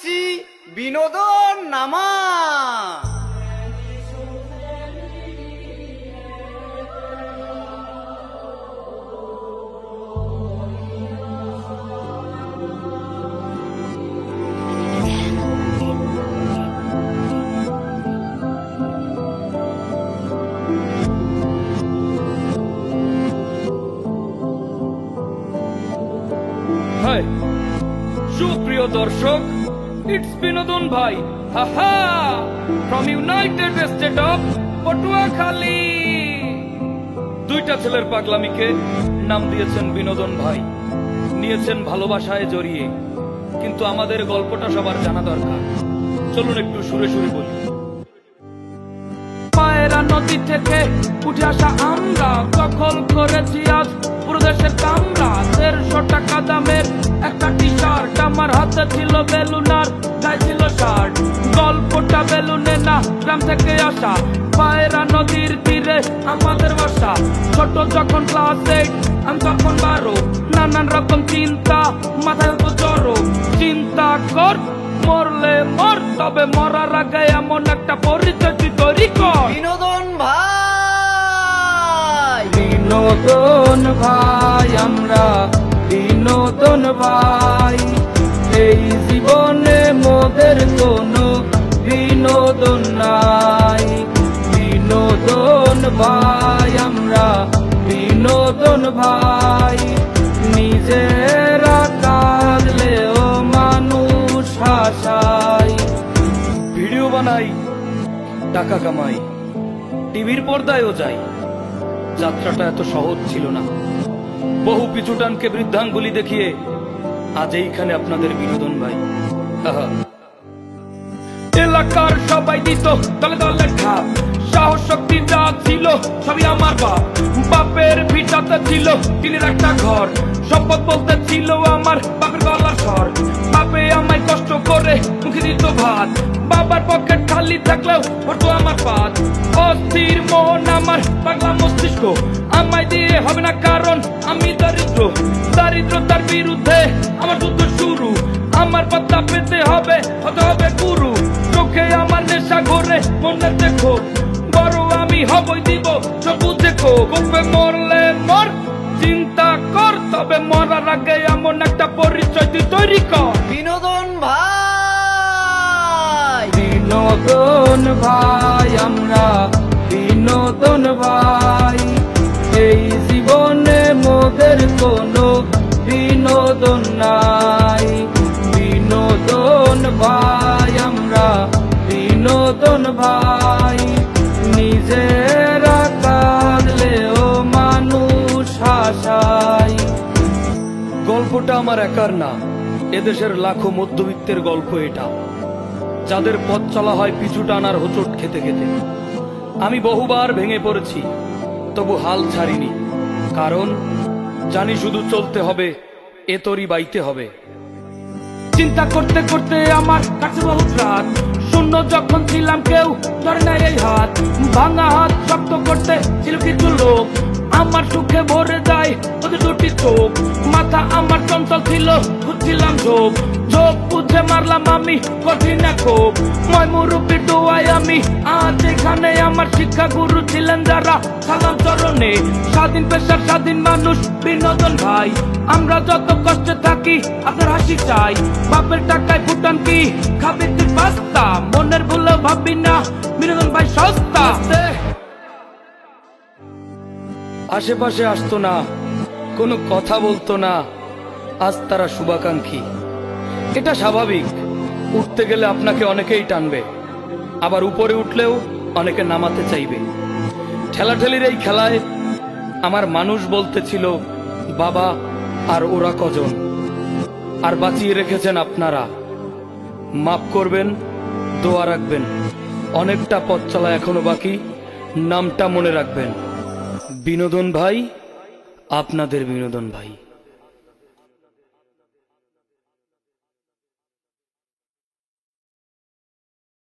দিচ্ছি বিনোদন নামা। সুপ্রিয় দর্শক, ইটস বিনোদন ভাই, হাহা, from United State of Patuakhali. দুইটা ছেলের পাগলামিকে নাম দিয়েছেন বিনোদন ভাই, নিয়েছেন ভালোবাসায় জড়িয়ে। কিন্তু আমাদের গল্পটা সবার জানা দরকার। চলুন একটু সুরে সুরে বলি। পায়রা নদী থেকে উঠে আসা আমরা দখল করেছি আজ পুরো দেশের কামরা। 150 টাকা দামের একটা টি শার্ট, আমার হাতে ছিল বেলুন আর গায়ে ছিল শার্ট। গল্পটা বেলুনে না, গ্রাম থেকে আসা। পায়রা নদীর তীরে আমাদের বাসা। ছোট যখন ক্লাস 8, আমি তখন 12। নানান রকম চিন্তা মাথায় তো জড়ো। চিন্তা কর, মরলে মর, তবে মরার আগে এমন একটা পরিচয় তুই তৈরি কর। বিনোদন ভাই, বিনোদন ভাই, আমরা বিনোদন ভাই। এই জীবনে মোদের কোনো বিনোদন নাই। বিনোদন ভাই, আমরা বিনোদন ভাই। নিজেরা কাঁদলেও মানুষ হাসাই। ভিডিও বানাই, টাকা কামাই, টিভির পর্দায়ও যাই। যাত্রাটা এত সহজ ছিল না। বহু পিছুটানকে বৃদ্ধাঙ্গুলি দেখিয়ে আজ এইখানে আপনাদের বিনোদন ভাই। এলাকার সবাই দিত দলে দলে ঢাক। সাহস শক্তি যা ছিল সবই আমার বাপ। বাপের ভিটাতে ছিল টিনের একটা ঘর। সম্পদ বলতে ছিল আমার বাপের গলার স্বর। বাপে আমায় কষ্ট করে মুখে দিত ভাত। বাবার পকেট খালি থাকলেও ভরতো আমার পাত। অস্থির মন আমার, পাগলা মস্তিষ্ক, আমায় দিয়ে হবে না কারণ আমি দরিদ্র। দারিদ্রতার বিরুদ্ধে আমার যুদ্ধ শুরু। আমার পাতা পেতে হবে, হতে হবে গুরু। চোখে আমার নেশা ঘোরে, মনে দেখো বড় আমি হবই দিব সবুজ দেখো। গল্পে মরলে মর, চিন্তা কর, তবে মরার আগে এমন একটা পরিচয় তুই তৈরি কর। বিনোদন ভাই, বিনোদন ভাই, আমরা বিনোদন ভাই। এই জীবনে মোদের কোনো বিনোদন নাই। বিনোদন ভাই, আমরা বিনোদন ভাই। নিজেরা কাঁদলেও মানুষ হাসাই। গল্পটা আমার একার না, এদেশের লাখো মধ্যবিত্তের গল্প এটা, যাদের পথ চলা হয় পিছু টানার হোঁচট খেতে খেতে। আমি বহুবার ভেঙে পড়েছি, তবু হাল ছাড়িনি, কারণ জানি শুধু চলতে হবে, এ তরি বাইতে হবে। চিন্তা করতে করতে আমার কাছে বহুত রাত। শূন্য যখন ছিলাম কেউ ধরে নাই এই হাত। ভাঙা হাত শক্ত করতে ছিল কিছু লোক। আমার সুখে ভরে যায় ওদের দুটি চোখ। মাথা আমার চঞ্চল ছিল, খুঁজছিলাম ঝোপ। ঝোপ বুঝে মারলাম আমি কঠিন ক্ষোভ। ময় মুরব্বীর দোয়ায় আমি আজ এখানে। আমার শিক্ষা গুরু ছিলেন যারা, সালাম চরণে। স্বাধীন পেশার স্বাধীন মানুষ বিনোদন ভাই। আমরা যত কষ্টে থাকি আপনার হাসি চাই। বাপের টাকায় ফুটান কি খাবি তুই পাস্তা। মনের ভুলে ভাববি না বিনোদন ভাই সস্তা। আশেপাশে আসতো না, কোনো কথা বলতো না, আজ তারা শুভাকাঙ্ক্ষী। এটা স্বাভাবিক, উঠতে গেলে আপনাকে অনেকেই টানবে, আবার উপরে উঠলেও অনেকে নামাতে চাইবে। ঠেলাঠেলির এই খেলায় আমার মানুষ বলতে ছিল বাবা আর ওরা কজন, আর বাঁচিয়ে রেখেছেন আপনারা। মাফ করবেন, দোয়া রাখবেন, অনেকটা পথ চলা এখনো বাকি। নামটা মনে রাখবেন, বিনোদন ভাই, আপনাদের বিনোদন ভাই।